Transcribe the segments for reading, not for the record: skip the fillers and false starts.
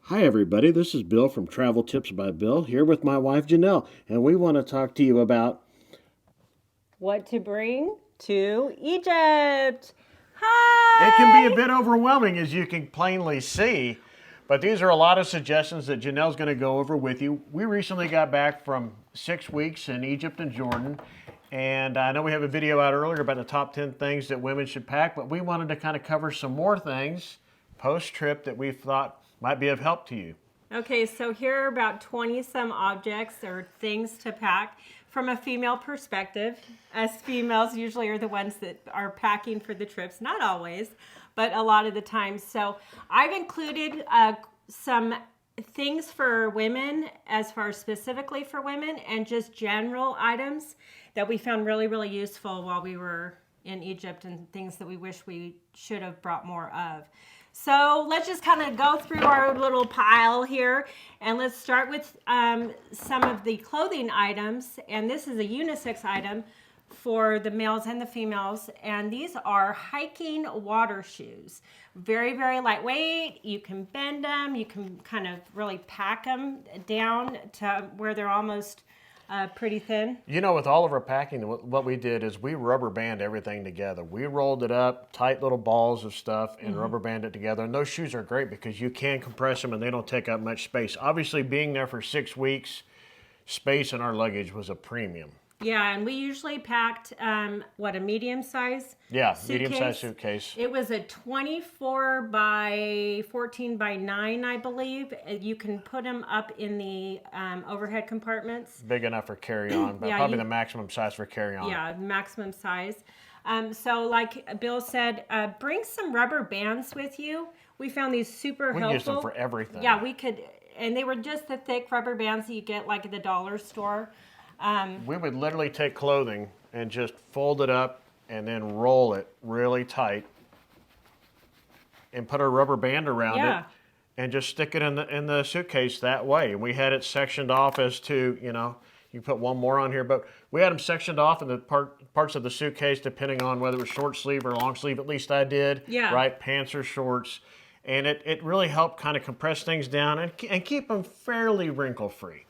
Hi, everybody. This is Bill from Travel Tips by Bill, here with my wife Janelle, and we want to talk to you about What to bring to Egypt. It can be a Hi! bit overwhelming, as you can plainly see, but these are a lot of suggestions that Janelle's going to go over with you. We recently got back from 6 weeks in Egypt and Jordan, and I know we have a video out earlier about the top 10 things that women should pack, but we wanted to kind of cover some more things post-trip that we thought might be of help to you. Okay, so here are about 20 some objects or things to pack from a female perspective. Us females usually are the ones that are packing for the trips, not always, but a lot of the time. So I've included some things for women as far as specifically for women and just general items that we found really, really useful while we were in Egypt and things that we wish we should have brought more of. So let's just kind of go through our little pile here, and let's start with some of the clothing items. And this is a unisex item for the males and the females, and these are hiking water shoes. Very, very lightweight. You can bend them. You can kind of really pack them down to where they're almost pretty thin. You know, with all of our packing, what we did is we rubber band everything together. We rolled it up, tight little balls of stuff, and rubber band it together. And those shoes are great because you can compress them and they don't take up much space. Obviously, being there for 6 weeks, space in our luggage was a premium. Yeah, and we usually packed, a medium size Yeah, suitcase. medium-sized suitcase. It was a 24 by 14 by 9, I believe. You can put them up in the overhead compartments. Big enough for carry-on, but Yeah, probably the maximum size for carry-on. Yeah, maximum size. So like Bill said, bring some rubber bands with you. We found these super We helpful. use them for everything. Yeah, we could, and they were just the thick rubber bands that you get like at the dollar store. We would literally take clothing and just fold it up and then roll it really tight and put a rubber band around Yeah. it and just stick it in the suitcase that way. And we had it sectioned off as to, you put one more on here, but we had them sectioned off in the parts of the suitcase depending on whether it was short sleeve or long sleeve. At least I did. Yeah. Right? Pants or shorts. And it really helped kind of compress things down and keep them fairly wrinkle free.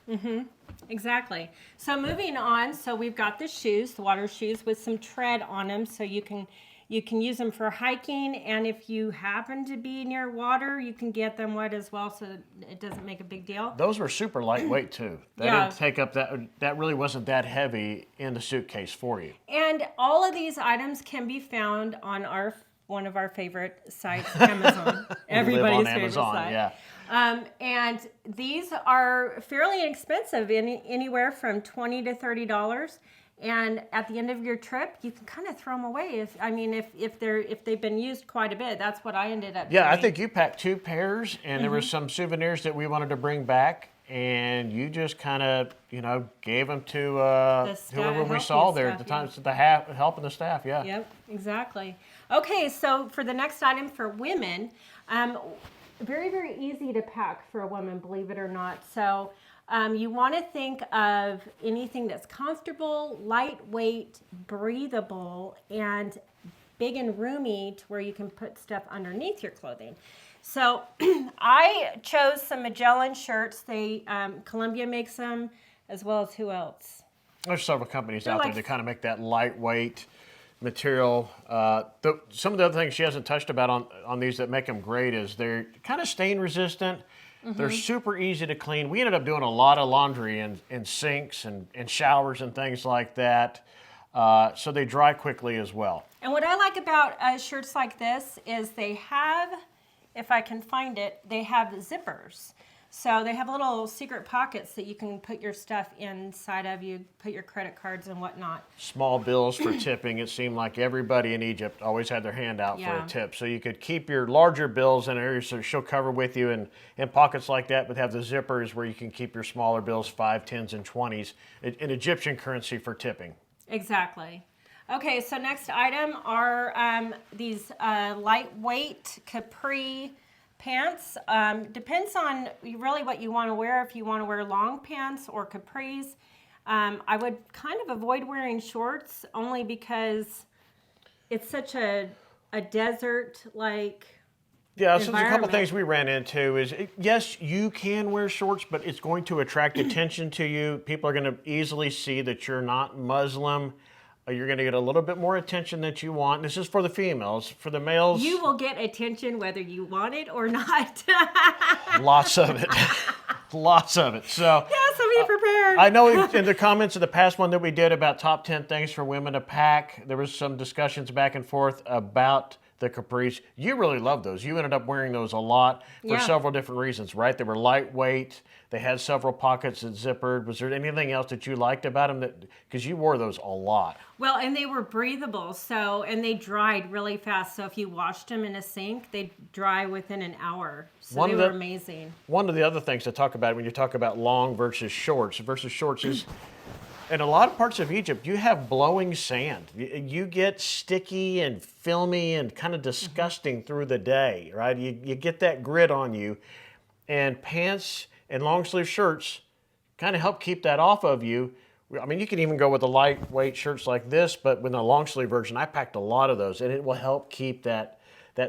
Exactly. So moving on, so we've got the shoes, the water shoes with some tread on them, so you can use them for hiking, and if you happen to be near water, you can get them wet as well, so it doesn't make a big deal. Those were super lightweight too. They Yeah. didn't take up that really wasn't that heavy in the suitcase for you. And all of these items can be found on one of our favorite sites, Amazon. Everybody's favorite Amazon, site. yeah. And these are fairly inexpensive, anywhere from $20 to $30. And at the end of your trip, you can kind of throw them away. If they've been used quite a bit, that's what I ended up doing. Yeah, I think you packed 2 pairs, and there were some souvenirs that we wanted to bring back, and you just kind of, gave them to whoever we saw there at the time, to the help of the staff. Yeah. Yep, exactly. Okay, so for the next item for women, very, very easy to pack for a woman, believe it or not. So you want to think of anything that's comfortable, lightweight, breathable, and big and roomy to where you can put stuff underneath your clothing. So I chose some Magellan shirts. Columbia makes them, as well as who else? There's several companies out there like- that kind of make that lightweight material. Some of the other things she hasn't touched about on these that make them great is they're kind of stain resistant. They're super easy to clean. We ended up doing a lot of laundry in sinks and showers and things like that. So they dry quickly as well. And what I like about shirts like this is they have, if I can find it, they have zippers. So they have little secret pockets that you can put your stuff inside of. You put your credit cards and whatnot. Small bills for tipping. It seemed like everybody in Egypt always had their hand out for Yeah. a tip. So you could keep your larger bills in areas that she'll cover with you and pockets like that, but have the zippers where you can keep your smaller bills, 5, 10s, and 20s, in Egyptian currency for tipping. Exactly. Okay, so next item are these lightweight capri pants. Depends on really what you want to wear. If you want to wear long pants or capris, I would kind of avoid wearing shorts only because it's such a desert like Yeah, so there's a couple environment. things we ran into is, yes, you can wear shorts, but it's going to attract attention to you. People are going to easily see that you're not Muslim. You're going to get a little bit more attention that you want. This is for the females. For the males, You will get attention whether you want it or not. lots of it. Lots of it. So Yeah, so be prepared. I know in the comments of the past one that we did about top 10 things for women to pack, there was some discussions back and forth about the capris. You really love those. You ended up wearing those a lot for Yeah. several different reasons, right? They were lightweight. They had several pockets that zippered. Was there anything else that you liked about them? Because you wore those a lot. Well, and they were breathable, and they dried really fast. So if you washed them in a sink, they'd dry within an hour. So they were amazing. One of the other things to talk about when you talk about long versus shorts is in a lot of parts of Egypt, you have blowing sand. You get sticky and filmy and kind of disgusting through the day, right? You get that grit on you. And pants and long sleeve shirts kind of help keep that off of you. I mean, you can even go with the lightweight shirts like this, but with a long sleeve version, I packed a lot of those, and it will help keep that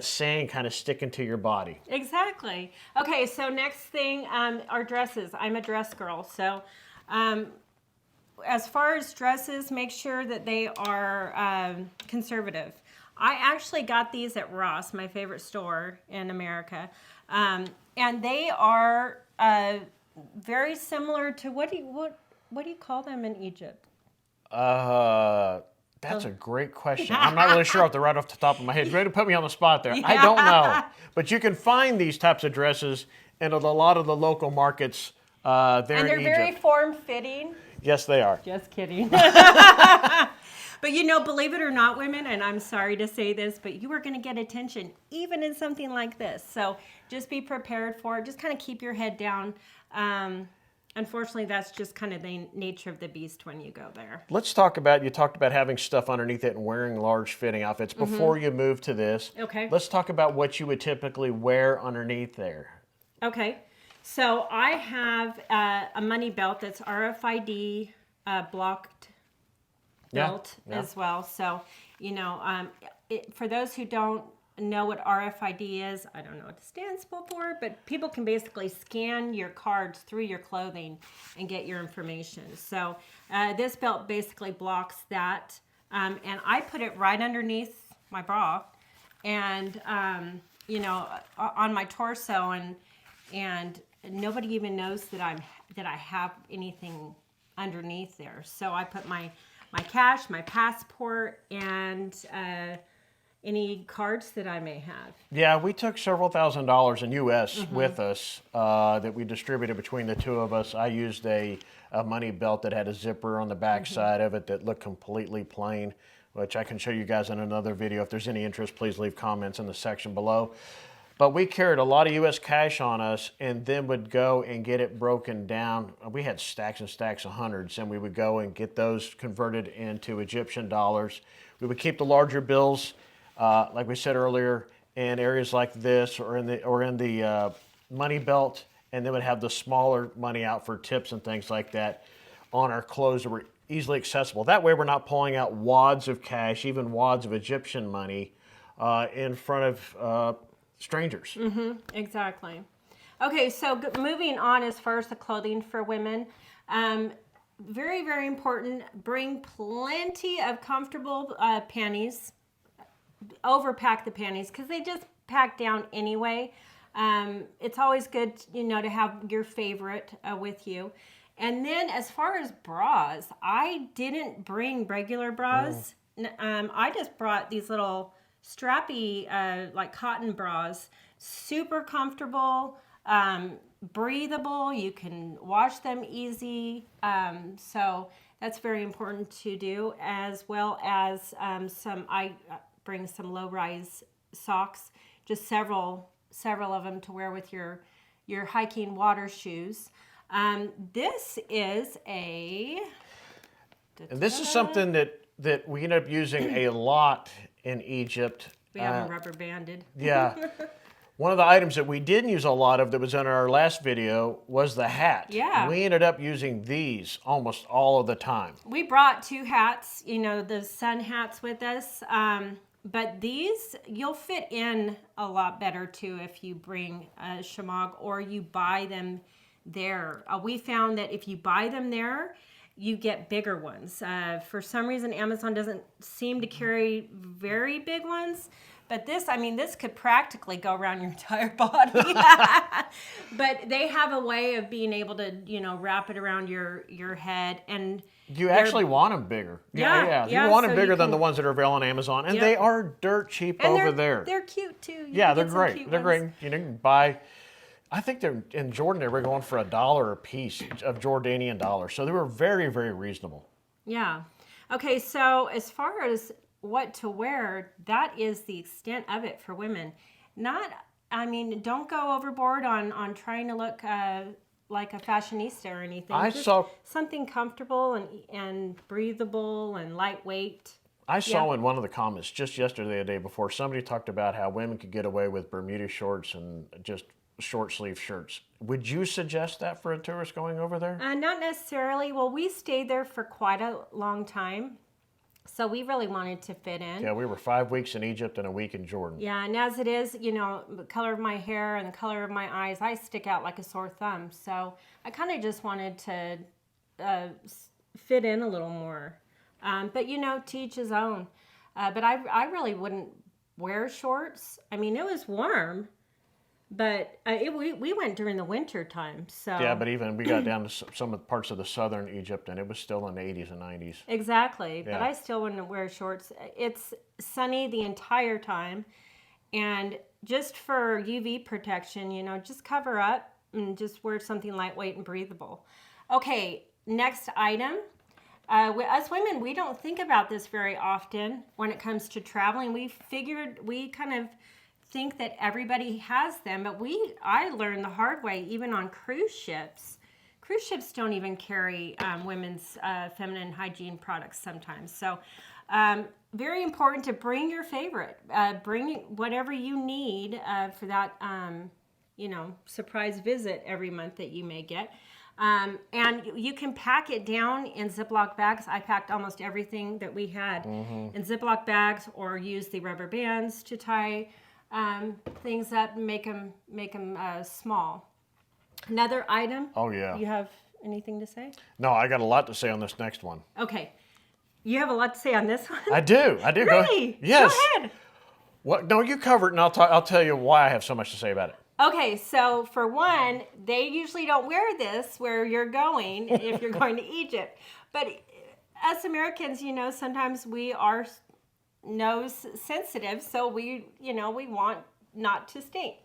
sand kind of sticking to your body. Exactly. Okay, so next thing are dresses. I'm a dress girl, so as far as dresses, make sure that they are conservative. I actually got these at Ross, my favorite store in America, and they are very similar to what do you call them in Egypt? That's a great question. I'm not really sure right off the top of my head. You're ready to put me on the spot there. I don't know. But you can find these types of dresses in a lot of the local markets there And in they're Egypt. very form-fitting. Yes, they are. Just kidding. But believe it or not, women, and I'm sorry to say this, but you are going to get attention even in something like this. So just be prepared for it. Just kind of keep your head down. Unfortunately, that's just kind of the nature of the beast when you go there. Let's talk about, you talked about having stuff underneath it and wearing large fitting outfits. Before you move to this, Okay. let's talk about what you would typically wear underneath there. Okay. So I have a money belt that's RFID blocked belt as well. So, for those who don't know what RFID is, I don't know what it stands for, but people can basically scan your cards through your clothing and get your information. So this belt basically blocks that. And I put it right underneath my bra and, on my torso and nobody even knows that I have anything underneath there. So I put my cash, my passport, and any cards that I may have. Yeah, we took several $1,000s in U.S. with us that we distributed between the two of us. I used a money belt that had a zipper on the back side of it that looked completely plain, which I can show you guys in another video. If there's any interest, please leave comments in the section below. But we carried a lot of U.S. cash on us and then would go and get it broken down. We had stacks and stacks of hundreds, and we would go and get those converted into Egyptian dollars. We would keep the larger bills, like we said earlier, in areas like this or in the money belt, and then would have the smaller money out for tips and things like that on our clothes that were easily accessible. That way we're not pulling out wads of cash, even wads of Egyptian money in front of strangers. Exactly. Okay, so moving on as far as the clothing for women, very, very important. Bring plenty of comfortable panties. Overpack the panties because they just pack down anyway. It's always good, to have your favorite with you. And then as far as bras, I didn't bring regular bras. I just brought these little strappy, like cotton bras. Super comfortable, breathable. You can wash them easy. So that's very important to do, as well as I bring some low-rise socks, just several of them to wear with your hiking water shoes. This is And this is something that we end up using a lot in Egypt. We have them rubber banded. Yeah. One of the items that we didn't use a lot of that was in our last video was the hat. Yeah. We ended up using these almost all of the time. We brought two hats, the sun hats with us. But these, you'll fit in a lot better too if you bring a shamag or you buy them there. We found that if you buy them there, you get bigger ones. For some reason, Amazon doesn't seem to carry very big ones. But this, I mean, this could practically go around your entire body. But they have a way of being able to, wrap it around your head. And you actually want them bigger. Yeah. You want them so bigger you than can- the ones that are available on Amazon. And Yep. they are dirt cheap and over there. They're cute too. You Yeah, can they're get some great. cute They're ones. great. You can buy, I think they're in Jordan, they were going for $1 a piece of Jordanian dollars. So they were very, very reasonable. Yeah. Okay, so as far as what to wear, that is the extent of it for women. Don't go overboard on trying to look like a fashionista or anything. Just something comfortable and breathable and lightweight. I saw in one of the comments just yesterday, the day before, somebody talked about how women could get away with Bermuda shorts and just short sleeve shirts. Would you suggest that for a tourist going over there? Not necessarily. Well, we stayed there for quite a long time, so we really wanted to fit in. Yeah, we were 5 weeks in Egypt and a week in Jordan. Yeah, and as it is, the color of my hair and the color of my eyes, I stick out like a sore thumb. So I kind of just wanted to fit in a little more. But to each his own. But I really wouldn't wear shorts. I mean, it was warm, but we went during the winter time. So Yeah, but even we got down to some of the parts of the southern Egypt, and it was still in the 80s and 90s. Exactly, Yeah. but I still wouldn't wear shorts. It's sunny the entire time, and just for UV protection, just cover up and just wear something lightweight and breathable. Okay, next item. Us women, we don't think about this very often when it comes to traveling. We kind of think that everybody has them, but I learned the hard way, even on cruise ships. Cruise ships don't even carry women's feminine hygiene products sometimes. So very important to bring your favorite. Bring whatever you need for that, surprise visit every month that you may get. And you can pack it down in Ziploc bags. I packed almost everything that we had in Ziploc bags, or use the rubber bands to tie things up and make them small. Another item. Oh, yeah. You have anything to say? No, I got a lot to say on this next one. Okay. You have a lot to say on this one? I do. Really? Yes. Go ahead. What? No, you cover it, and I'll tell you why I have so much to say about it. Okay, so for one, they usually don't wear this where you're going if you're going to Egypt. But us Americans, sometimes we are nose sensitive, so we want not to stink.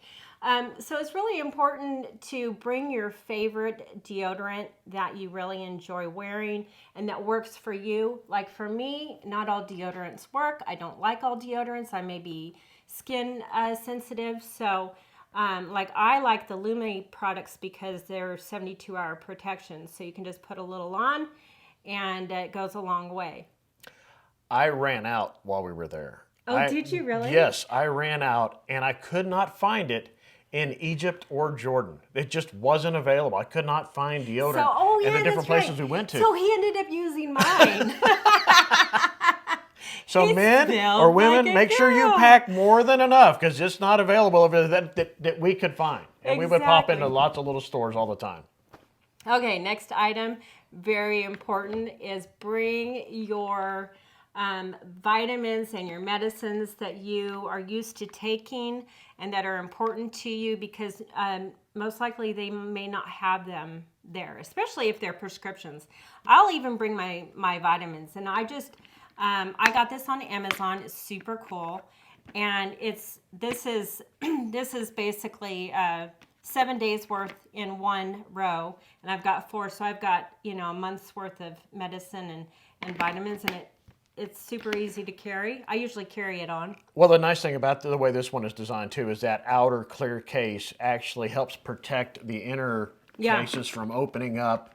So it's really important to bring your favorite deodorant that you really enjoy wearing and that works for you. Like for me, not all deodorants work. I don't like all deodorants. I may be skin sensitive, so I like the Lume products because they're 72-hour protection. So you can just put a little on and it goes a long way. I ran out while we were there. Oh, did you really? Yes, I ran out and I could not find it in Egypt or Jordan. It just wasn't available. I could not find deodorant in the different places we went to. So he ended up using mine. So It men smelled or women, like a make sure you girl. pack more than enough because it's not available over there that we could find. And we would pop into Exactly. lots of little stores all the time. Okay, next item, very important, is bring your vitamins and your medicines that you are used to taking and that are important to you, because most likely they may not have them there, especially if they're prescriptions. I'll even bring my vitamins, and I got this on Amazon. It's super cool, and this is basically 7 days worth in one row, and I've got 4, so I've got a month's worth of medicine and vitamins, and it's super easy to carry. I usually carry it on. Well, the nice thing about the way this one is designed too is that outer clear case actually helps protect the inner cases from opening up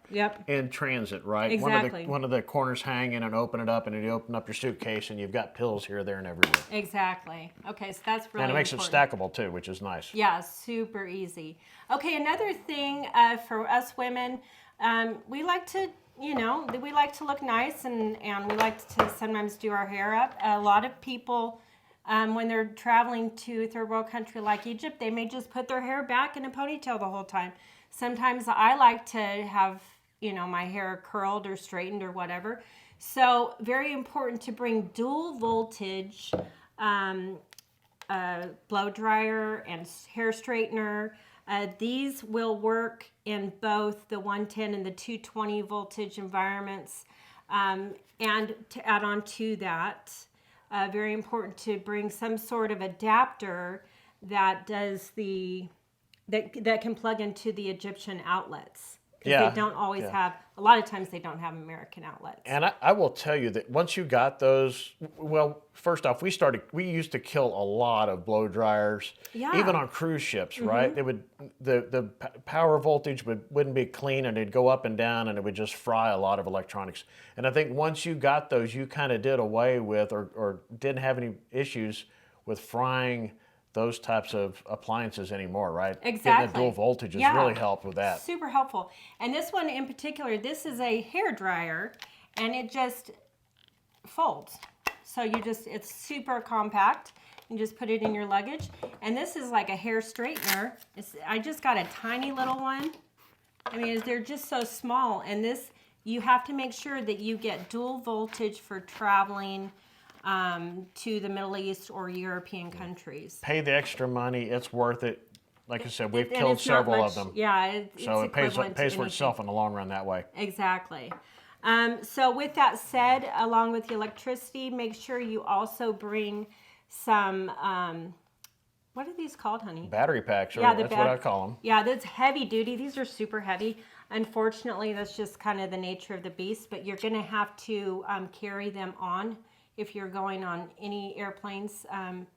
in transit, right? Exactly. One of the corners hang in and open it up, and then you open up your suitcase and you've got pills here, there, and everywhere. Exactly. Okay, so that's really And it makes important. it stackable too, which is nice. Yeah, super easy. Okay, another thing for us women, we like to, we like to look nice, and we like to sometimes do our hair up. A lot of people When they're traveling to a third world country like Egypt, they may just put their hair back in a ponytail the whole time. Sometimes I like to have, my hair curled or straightened or whatever. So very important to bring dual voltage blow dryer and hair straightener. These will work in both the 110 and the 220 voltage environments. And to add on to that, very important to bring some sort of adapter that does that can plug into the Egyptian outlets. Because they don't always have, a lot of times they don't have American outlets. And I will tell you that once you got those, well, first off, we used to kill a lot of blow dryers, even on cruise ships, right? They would, the power voltage wouldn't be clean, and it'd go up and down, and it would just fry a lot of electronics. And I think once you got those, you kind of did away with, or didn't have any issues with frying those types of appliances anymore, right? Exactly. Getting the dual voltage has really helped with that. Super helpful. And this one in particular, this is a hair dryer, and it just folds. So it's super compact. You just put it in your luggage. And this is like a hair straightener. I just got a tiny little one. I mean, they're just so small. And this, you have to make sure that you get dual voltage for traveling to the Middle East or European countries. Pay the extra money; it's worth it. Like I said, we've killed several of them. Yeah, so it pays for itself in the long run that way. Exactly. So with that said, along with the electricity, make sure you also bring some. What are these called, honey? Battery packs. That's what I call them. Yeah, that's heavy duty. These are super heavy. Unfortunately, that's just kind of the nature of the beast. But you're going to have to carry them on if you're going on any airplanes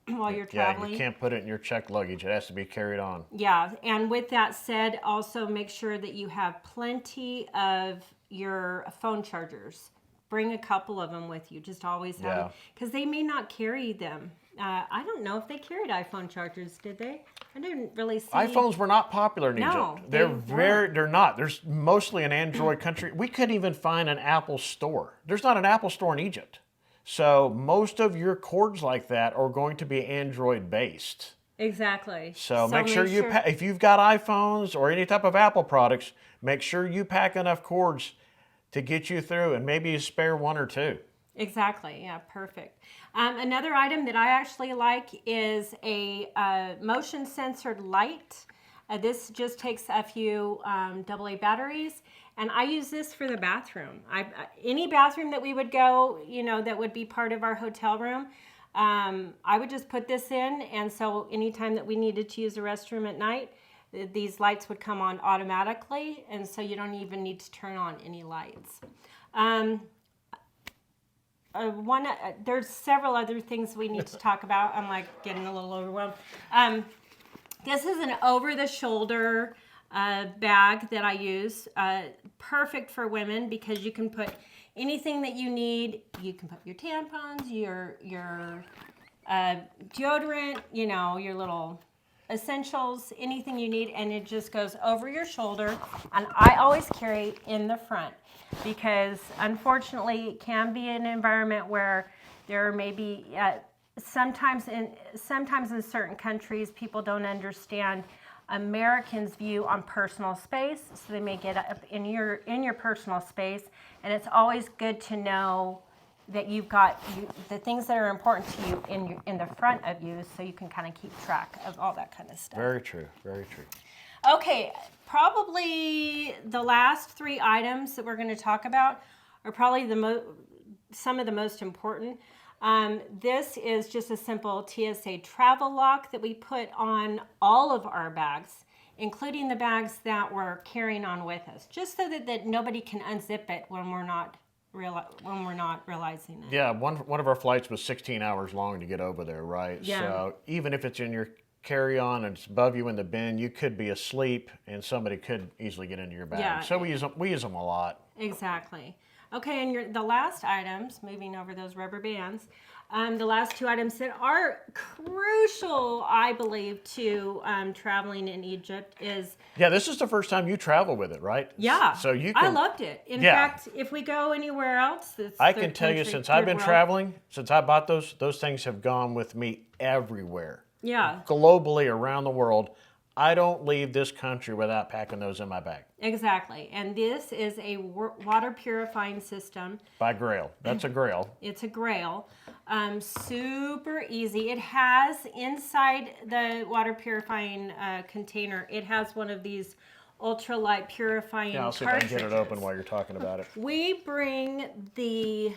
while you're traveling. Yeah, you can't put it in your checked luggage. It has to be carried on. Yeah, and with that said, also make sure that you have plenty of your phone chargers. Bring a couple of them with you. Just always have them, because they may not carry them. I don't know if they carried iPhone chargers, did they? I didn't really see. iPhones were not popular in Egypt. They're not. There's mostly an Android country. We couldn't even find an Apple store. There's not an Apple store in Egypt. So most of your cords like that are going to be Android based. Exactly. So make sure if you've got iPhones or any type of Apple products, make sure you pack enough cords to get you through, and maybe you spare one or two. Exactly. Yeah, perfect. Another item that I actually like is a motion censored light. This just takes a few AA batteries. And I use this for the bathroom. Any bathroom that we would go, that would be part of our hotel room, I would just put this in. And so anytime that we needed to use the restroom at night, these lights would come on automatically. And so you don't even need to turn on any lights. There's several other things we need to talk about. I'm like getting a little overwhelmed. This is an over-the-shoulder bag that I use. Perfect for women because you can put anything that you need. You can put your tampons, your deodorant, your little essentials, anything you need, and it just goes over your shoulder. And I always carry in the front because unfortunately it can be an environment where there may be sometimes in certain countries people don't understand Americans' view on personal space, so they may get up in your personal space, and it's always good to know that you've got the things that are important to you in the front of you, so you can kind of keep track of all that kind of stuff. Very true. Very true. Okay, probably the last three items that we're going to talk about are probably some of the most important. This is just a simple TSA travel lock that we put on all of our bags, including the bags that we're carrying on with us, just so that nobody can unzip it when we're not realizing it. Yeah, one of our flights was 16 hours long to get over there, right? Yeah. So even if it's in your carry-on and it's above you in the bin, you could be asleep and somebody could easily get into your bag. Yeah. So we use them a lot. Exactly. Okay, and the last items, moving over those rubber bands, The last two items that are crucial, I believe, to traveling in Egypt is... Yeah, this is the first time you travel with it, right? Yeah, So you can, I loved it. In Yeah. fact, if we go anywhere else, it's I third can tell you, country, since I've third been world. traveling, since I bought those things have gone with me everywhere. Yeah, Globally, around the world. I don't leave this country without packing those in my bag. exactly. And this is a water purifying system. By Grail. That's a Grail. It's a Grail. Super easy. It has inside the water purifying container, it has one of these ultralight purifying Yeah, I'll see if I can cartridges. get it open while you're talking about it. We bring the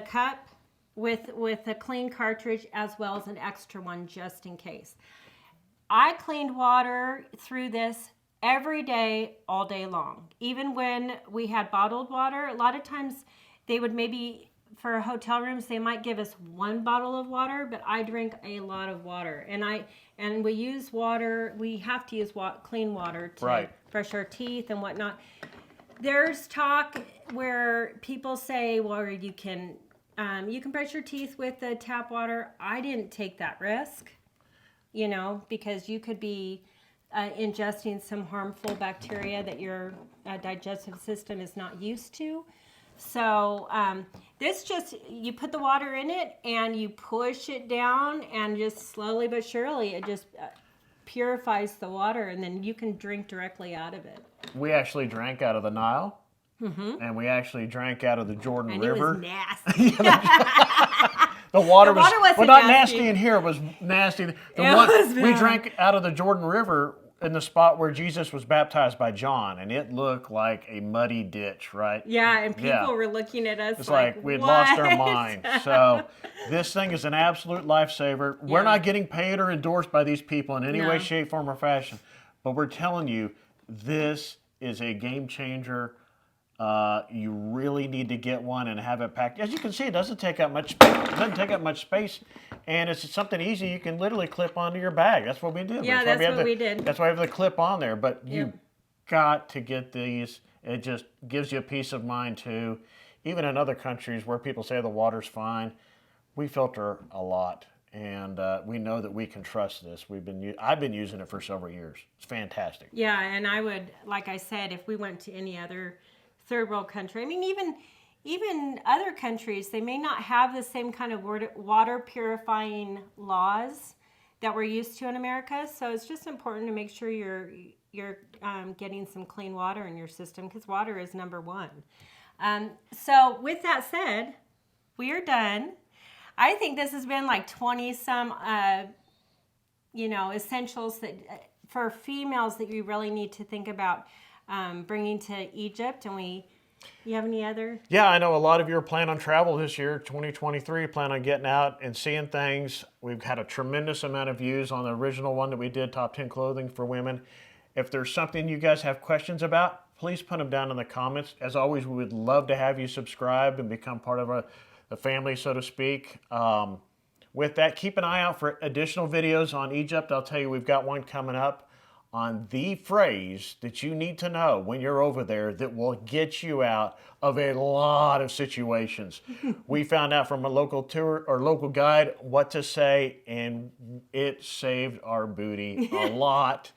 cup with a clean cartridge as well as an extra one just in case. I cleaned water through this every day, all day long. Even when we had bottled water, a lot of times they would maybe, for hotel rooms, they might give us one bottle of water, but I drink a lot of water. And we use water, we have to use clean water to Right. brush our teeth and whatnot. There's talk where people say, well, you can brush your teeth with the tap water. I didn't take that risk. Because you could be ingesting some harmful bacteria that your digestive system is not used to. So this just, you put the water in it and you push it down and just slowly but surely it just purifies the water and then you can drink directly out of it. We actually drank out of the Nile. And we actually drank out of the Jordan River. It was nasty. The water wasn't was not nasty. nasty in here. It was nasty. It was We bad. drank out of the Jordan River in the spot where Jesus was baptized by John, and it looked like a muddy ditch, right? Yeah, and people Yeah. were looking at us It's like we'd lost our mind. So this thing is an absolute lifesaver. We're Yeah. not getting paid or endorsed by these people in any No. way, shape, form, or fashion, but we're telling you this is a game changer. You really need to get one and have it packed. As you can see, it doesn't take up much space. It doesn't take up much space, and it's something easy you can literally clip onto your bag. That's what we did. Yeah, why that's what we did. That's why we have the clip on there. But you Yep. got to get these. It just gives you a peace of mind too. Even in other countries where people say the water's fine, we filter a lot, and we know that we can trust this. I've been using it for several years. It's fantastic. Yeah, and I would, like I said, if we went to any other third world country, I mean, even other countries, they may not have the same kind of water purifying laws that we're used to in America. So it's just important to make sure you're getting some clean water in your system because water is number one. So with that said, we are done. I think this has been like 20 some, essentials that for females that you really need to think about bringing to Egypt. And you have any other? Yeah, I know a lot of you are planning on travel this year, 2023, plan on getting out and seeing things. We've had a tremendous amount of views on the original one that we did, Top 10 Clothing for Women. If there's something you guys have questions about, please put them down in the comments. As always, we would love to have you subscribe and become part of the family, so to speak. With that, keep an eye out for additional videos on Egypt. I'll tell you, we've got one coming up on the phrase that you need to know when you're over there that will get you out of a lot of situations. We found out from a local tour or local guide what to say, and it saved our booty a lot.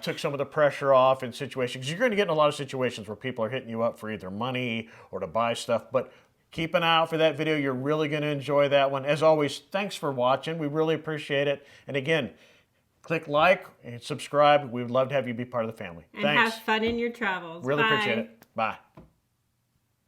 Took some of the pressure off in situations. You're going to get in a lot of situations where people are hitting you up for either money or to buy stuff, but keep an eye out for that video. You're really going to enjoy that one. As always, thanks for watching. We really appreciate it. And again, click like and subscribe. We would love to have you be part of the family. And Thanks. have fun in your travels. Really Bye. appreciate it. Bye.